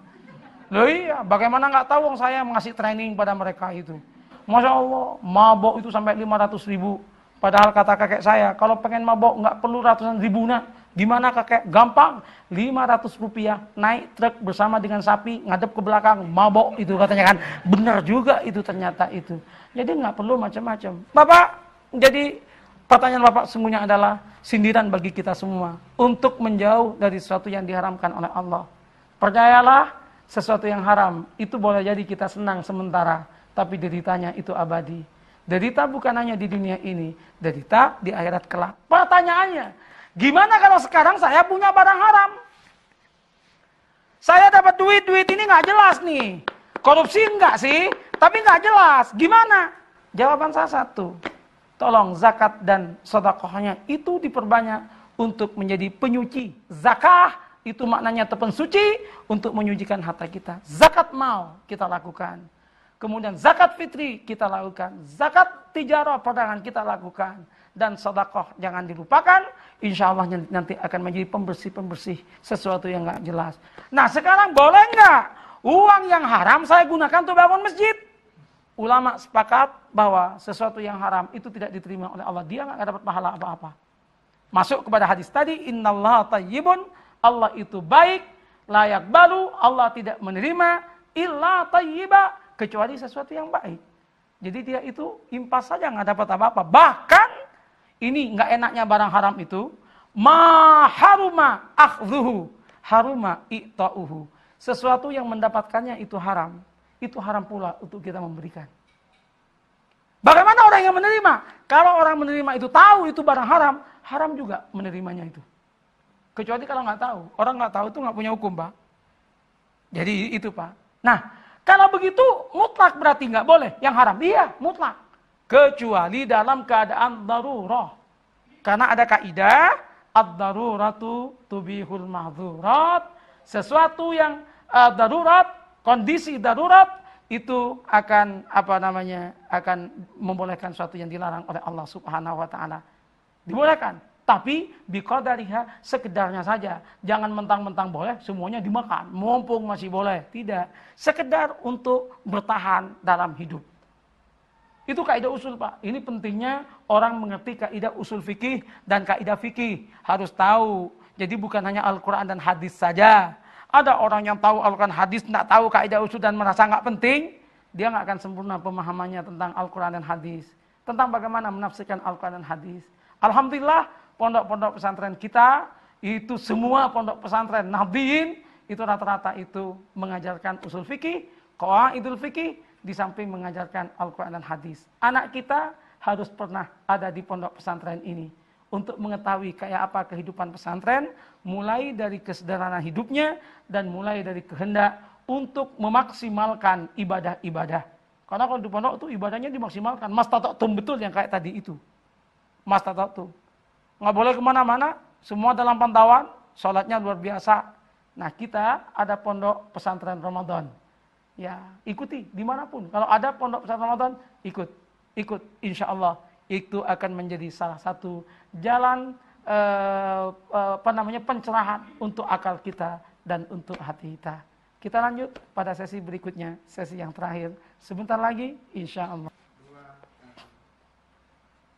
Loh iya, bagaimana nggak tahu saya ngasih training pada mereka itu. Masya Allah, mabok itu sampai 500.000. Padahal kata kakek saya, kalau pengen mabok nggak perlu ratusan ribu nak. Gimana kakek? Gampang, 500 rupiah naik truk bersama dengan sapi ngadep ke belakang, mabok itu katanya kan. Benar juga itu ternyata itu. Jadi nggak perlu macam-macam. Bapak, jadi pertanyaan Bapak semuanya adalah sindiran bagi kita semua untuk menjauh dari sesuatu yang diharamkan oleh Allah. Percayalah, sesuatu yang haram itu boleh jadi kita senang sementara, tapi deritanya itu abadi. Derita bukan hanya di dunia ini, derita di akhirat kelak. Pertanyaannya, gimana kalau sekarang saya punya barang haram? Saya dapat duit ini nggak jelas nih. Korupsi enggak sih, tapi nggak jelas. Gimana? Jawaban saya satu. Tolong zakat dan sedekahnya itu diperbanyak untuk menjadi penyuci. Zakah itu maknanya tepen suci untuk menyucikan harta kita. Zakat mal kita lakukan. Kemudian zakat fitri kita lakukan. Zakat tijarah perdagangan kita lakukan. Dan sedekah jangan dilupakan. Insya Allah nanti akan menjadi pembersih-pembersih sesuatu yang nggak jelas. Nah sekarang boleh nggak uang yang haram saya gunakan untuk bangun masjid? Ulama sepakat bahwa sesuatu yang haram itu tidak diterima oleh Allah. Dia nggak dapat pahala apa-apa. Masuk kepada hadis tadi, innallaha tayyibun, Allah itu baik, layak baru, Allah tidak menerima illa tayyiba, kecuali sesuatu yang baik. Jadi dia itu impas saja nggak dapat apa-apa. Bahkan ini nggak enaknya barang haram itu, ma haruma akhdhuhu, haruma i'ta'uhu. Sesuatu yang mendapatkannya itu haram pula untuk kita memberikan. Bagaimana orang yang menerima? Kalau orang menerima itu tahu itu barang haram, haram juga menerimanya itu. Kecuali kalau nggak tahu. Orang nggak tahu itu nggak punya hukum, Pak. Jadi itu, Pak. Nah, kalau begitu mutlak berarti nggak boleh yang haram. Iya, mutlak. Kecuali dalam keadaan darurah. Karena ada kaidah ad-daruratu tubihul mahdzurat. Sesuatu yang darurat, kondisi darurat itu akan akan membolehkan sesuatu yang dilarang oleh Allah Subhanahu wa taala. Dibolehkan, tapi biqadariha, sekedarnya saja. Jangan mentang-mentang boleh semuanya dimakan, mumpung masih boleh. Tidak, sekedar untuk bertahan dalam hidup. Itu kaidah usul, Pak. Ini pentingnya orang mengerti kaidah usul fikih dan kaidah fikih. Harus tahu. Jadi bukan hanya Al-Quran dan hadis saja. Ada orang yang tahu Al-Quran hadis, tidak tahu kaidah usul dan merasa nggak penting. Dia nggak akan sempurna pemahamannya tentang Al-Quran dan hadis. Tentang bagaimana menafsirkan Al-Quran dan hadis. Alhamdulillah, pondok-pondok pesantren kita, itu semua pondok pesantren Nahdliyin, itu rata-rata itu mengajarkan usul fikih, qawaidul fikih, di samping mengajarkan Al-Quran dan hadis. Anak kita harus pernah ada di pondok pesantren ini untuk mengetahui kayak apa kehidupan pesantren, mulai dari kesederhanaan hidupnya dan mulai dari kehendak untuk memaksimalkan ibadah-ibadah. Karena kalau di pondok itu ibadahnya dimaksimalkan. Mastata'tum, betul yang kayak tadi itu. Mastata'tum. Nggak boleh kemana-mana, semua dalam pantauan, sholatnya luar biasa. Nah kita ada pondok pesantren Ramadan. ya ikuti dimanapun. Kalau ada pondok pesantren Ramadan, ikut. Insya Allah itu akan menjadi salah satu jalan pencerahan untuk akal kita dan untuk hati kita. Kita lanjut pada sesi berikutnya, sesi yang terakhir. Sebentar lagi, insya Allah.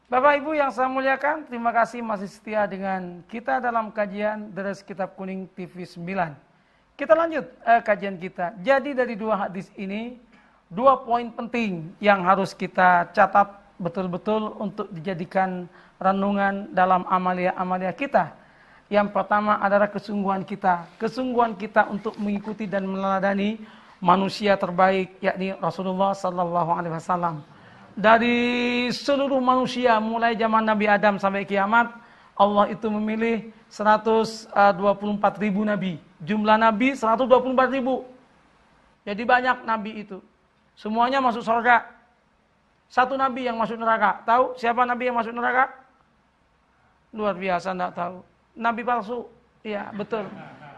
Bapak Ibu yang saya muliakan, terima kasih masih setia dengan kita dalam kajian Deres Kitab Kuning TV 9. Kita lanjut kajian kita. Jadi dari dua hadis ini, 2 poin penting yang harus kita catat betul-betul untuk dijadikan renungan dalam amalia-amalia kita. Yang pertama adalah kesungguhan kita untuk mengikuti dan meneladani manusia terbaik, yakni Rasulullah Sallallahu Alaihi Wasallam. Dari seluruh manusia, mulai zaman Nabi Adam sampai kiamat, Allah itu memilih 124.000 nabi. Jumlah nabi 124.000. Jadi banyak nabi itu. Semuanya masuk surga. Satu nabi yang masuk neraka. Tahu siapa nabi yang masuk neraka? Luar biasa, enggak tahu. Nabi palsu. Iya, betul.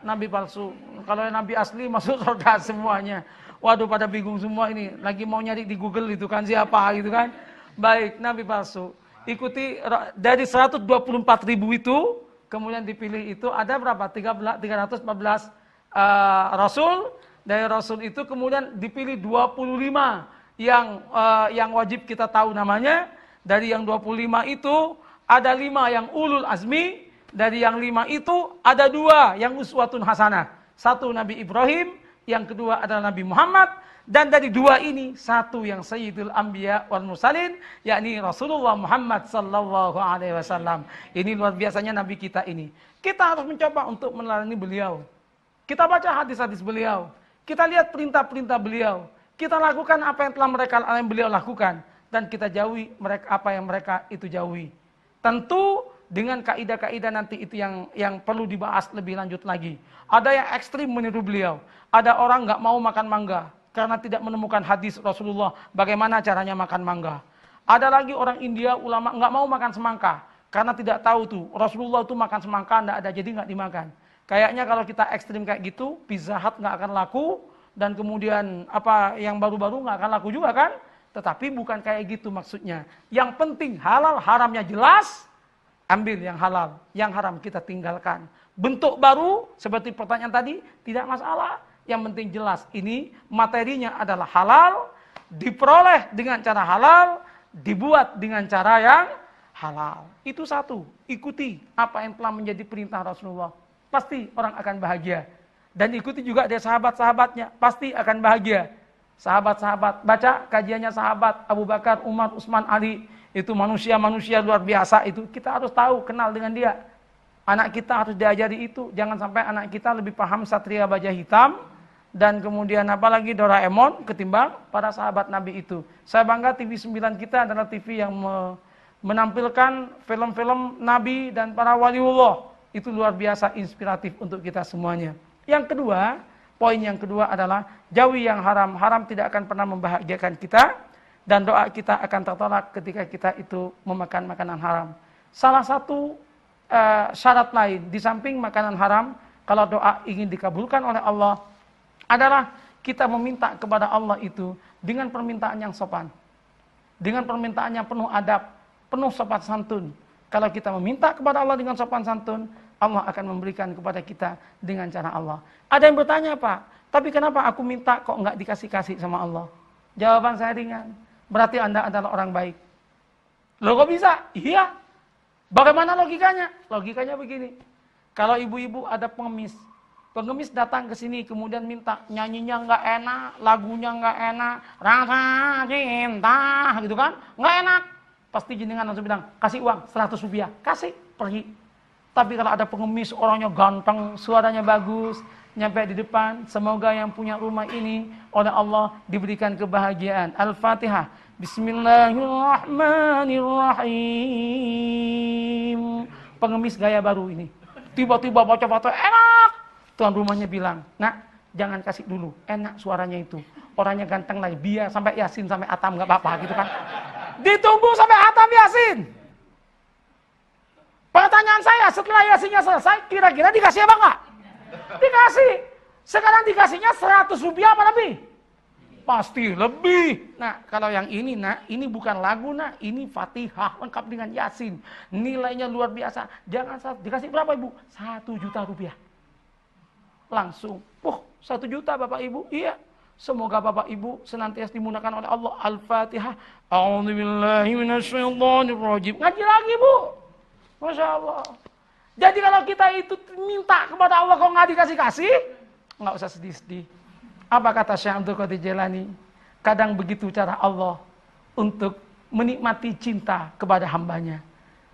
Nabi palsu. Kalau nabi asli masuk surga semuanya. Waduh, pada bingung semua ini. Lagi mau nyari di Google itu kan siapa gitu kan. Baik, nabi palsu. Ikuti dari 124.000 itu, kemudian dipilih itu ada berapa? 314 rasul. Dari rasul itu kemudian dipilih 25 yang wajib kita tahu namanya. Dari yang 25 itu ada 5 yang ulul azmi. Dari yang 5 itu ada 2 yang uswatun hasanah. 1 Nabi Ibrahim, yang kedua adalah Nabi Muhammad, dan dari 2 ini 1 yang Sayyidul Anbiya wal Mursalin, yakni Rasulullah Muhammad sallallahu alaihi wasallam. Ini luar biasanya Nabi kita ini. Kita harus mencoba untuk meneladani beliau. Kita baca hadis-hadis beliau. Kita lihat perintah-perintah beliau. Kita lakukan apa yang telah beliau lakukan, dan kita jauhi apa yang mereka itu jauhi. Tentu dengan kaidah-kaidah nanti itu yang perlu dibahas lebih lanjut lagi. Ada yang ekstrim meniru beliau. Ada orang nggak mau makan mangga karena tidak menemukan hadis Rasulullah bagaimana caranya makan mangga. Ada lagi orang India ulama nggak mau makan semangka karena tidak tahu tuh Rasulullah itu makan semangka nggak ada, jadi nggak dimakan. Kayaknya kalau kita ekstrim kayak gitu, Pizza Hut nggak akan laku, dan kemudian apa yang baru-baru nggak akan laku juga kan? Tetapi bukan kayak gitu maksudnya. Yang penting halal haramnya jelas. Ambil yang halal, yang haram kita tinggalkan. Bentuk baru, seperti pertanyaan tadi, tidak masalah. Yang penting jelas, ini materinya adalah halal, diperoleh dengan cara halal, dibuat dengan cara yang halal. Itu satu, ikuti apa yang telah menjadi perintah Rasulullah. Pasti orang akan bahagia. Dan ikuti juga dari sahabat-sahabatnya, pasti akan bahagia. Sahabat-sahabat, baca kajiannya sahabat, Abu Bakar, Umar, Utsman, Ali. Itu manusia-manusia luar biasa itu. Kita harus tahu, kenal dengan dia. Anak kita harus diajari itu. Jangan sampai anak kita lebih paham Satria Baja Hitam. Dan kemudian apalagi Doraemon ketimbang para sahabat Nabi itu. Saya bangga TV 9 kita adalah TV yang menampilkan film-film Nabi dan para waliullah. Itu luar biasa inspiratif untuk kita semuanya. Yang kedua, poin yang kedua adalah jauhi yang haram. Haram tidak akan pernah membahagiakan kita. Dan doa kita akan tertolak ketika kita itu memakan makanan haram. Salah satu syarat lain, di samping makanan haram, kalau doa ingin dikabulkan oleh Allah, adalah kita meminta kepada Allah itu dengan permintaan yang sopan. Dengan permintaan yang penuh adab, penuh sopan santun. Kalau kita meminta kepada Allah dengan sopan santun, Allah akan memberikan kepada kita dengan cara Allah. Ada yang bertanya, Pak, tapi kenapa aku minta kok nggak dikasih-kasih sama Allah? Jawaban saya ringan. Berarti Anda adalah orang baik. Loh kok bisa? Iya. Bagaimana logikanya? Logikanya begini. Kalau ibu-ibu ada pengemis. Pengemis datang ke sini kemudian minta, nyanyinya nggak enak, lagunya nggak enak, rasa cinta gitu kan? Nggak enak. Pasti jenengan langsung bilang, kasih uang 100 rupiah. Kasih, pergi. Tapi kalau ada pengemis, orangnya ganteng, suaranya bagus, nyampe di depan, semoga yang punya rumah ini oleh Allah diberikan kebahagiaan. Al-Fatihah. Bismillahirrahmanirrahim. Pengemis gaya baru ini. Tiba-tiba baca-baca enak. Tuan rumahnya bilang, nak, jangan kasih dulu. Enak suaranya itu. Orangnya ganteng lagi. Biar sampai Yasin, sampai Atam gak apa-apa gitu kan. Ditunggu sampai Atam Yasin. Pertanyaan saya, setelah Yasinnya selesai, kira-kira dikasih apa enggak? Dikasih. Sekarang dikasihnya 100 rupiah apa lebih? pasti lebih. Nah, kalau yang ini, nak, ini bukan lagu, nak, ini Fatihah lengkap dengan Yasin. Nilainya luar biasa. Jangan salah, dikasih berapa Ibu? 1 juta rupiah. Langsung, 1 juta Bapak Ibu, iya. Semoga Bapak Ibu senantiasa dimudahkan oleh Allah. Al-Fatihah. A'udzubillahi minasyaitonirrajim. Ngaji lagi, Bu. Masya Allah. Jadi kalau kita itu minta kepada Allah kok nggak dikasih-kasih, nggak usah sedih-sedih. Apa kata Syekh Abdul Qadir Jailani? Kadang begitu cara Allah untuk menikmati cinta kepada hambanya.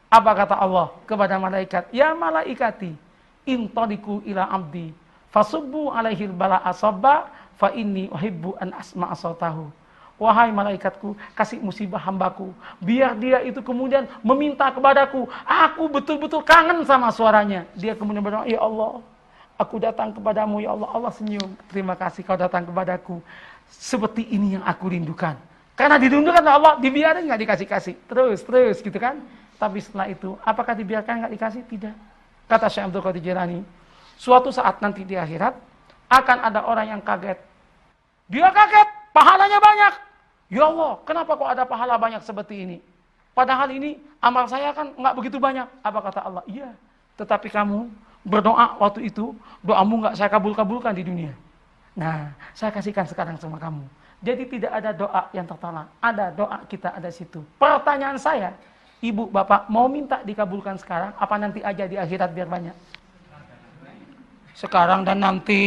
Apa kata Allah kepada malaikat? Ya malaikati, intaliku ila abdi, fasubbu alaihil bala asabba, fa inni uhibbu an asma'a sautahu. Wahai malaikatku, kasih musibah hambaku, biar dia itu kemudian meminta kepadaku. Aku betul-betul kangen sama suaranya. Dia kemudian berdoa, ya Allah, aku datang kepadamu, ya Allah. Allah senyum, terima kasih kau datang kepadaku. Seperti ini yang aku rindukan. Karena dirindukan oleh Allah, dibiarin nggak dikasih-kasih. Terus gitu kan. Tapi setelah itu, apakah dibiarkan nggak dikasih? Tidak. Kata Syekh Abdul Qadir Jailani, suatu saat nanti di akhirat, akan ada orang yang kaget. Dia kaget, pahalanya banyak. Ya Allah, kenapa kok ada pahala banyak seperti ini? Padahal ini amal saya kan nggak begitu banyak. Apa kata Allah? Iya, tetapi kamu berdoa waktu itu, doamu nggak saya kabulkan di dunia. Nah, saya kasihkan sekarang sama kamu. Jadi tidak ada doa yang tertolak. Ada doa kita ada situ. Pertanyaan saya, Ibu, Bapak, mau minta dikabulkan sekarang, apa nanti aja di akhirat biar banyak? Sekarang dan nanti.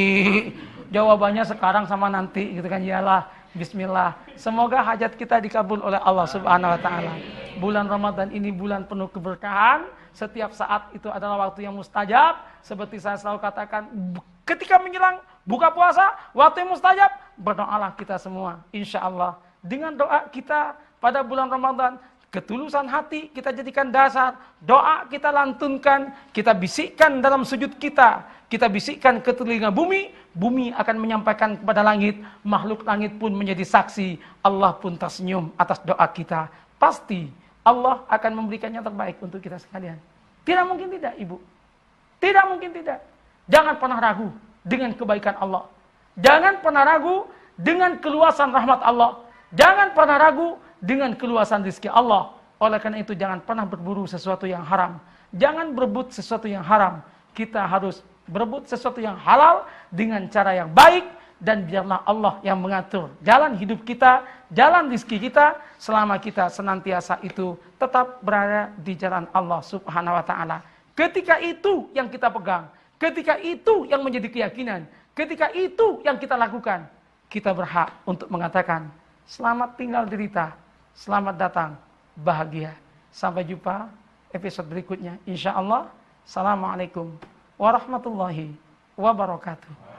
Jawabannya sekarang sama nanti, gitu kan? Iyalah. Bismillah. Semoga hajat kita dikabul oleh Allah Subhanahu wa taala. Bulan Ramadan ini bulan penuh keberkahan. Setiap saat itu adalah waktu yang mustajab. Seperti saya selalu katakan, ketika menjelang buka puasa, waktu yang mustajab, berdoalah kita semua. Insya Allah. Dengan doa kita pada bulan Ramadan, ketulusan hati kita jadikan dasar. Doa kita lantunkan, kita bisikkan dalam sujud kita. Kita bisikkan ke telinga bumi, bumi akan menyampaikan kepada langit, makhluk langit pun menjadi saksi, Allah pun tersenyum atas doa kita. Pasti Allah akan memberikan yang terbaik untuk kita sekalian. Tidak mungkin tidak, Ibu. Tidak mungkin tidak. Jangan pernah ragu dengan kebaikan Allah. Jangan pernah ragu dengan keluasan rahmat Allah. Jangan pernah ragu dengan keluasan rezeki Allah. Oleh karena itu jangan pernah berburu sesuatu yang haram. Jangan berebut sesuatu yang haram. Kita harus berebut sesuatu yang halal dengan cara yang baik, dan biarlah Allah yang mengatur jalan hidup kita, jalan rezeki kita, selama kita senantiasa itu tetap berada di jalan Allah Subhanahu wa taala. Ketika itu yang kita pegang, ketika itu yang menjadi keyakinan, ketika itu yang kita lakukan, kita berhak untuk mengatakan selamat tinggal derita, selamat datang bahagia. Sampai jumpa episode berikutnya, insya Allah. Assalamualaikum warahmatullahi wabarakatuh.